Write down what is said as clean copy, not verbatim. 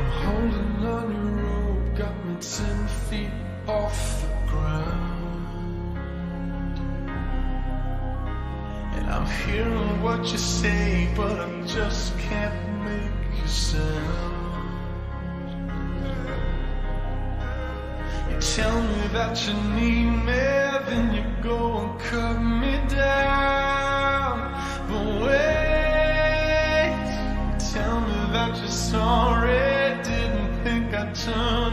I'm holding on your rope, got me 10 feet off the ground. And I'm hearing what you say, but I just can't make a sound. You tell me that you need me, then you go and cut me down. But wait, tell me that you're sorry, didn't think I'd turn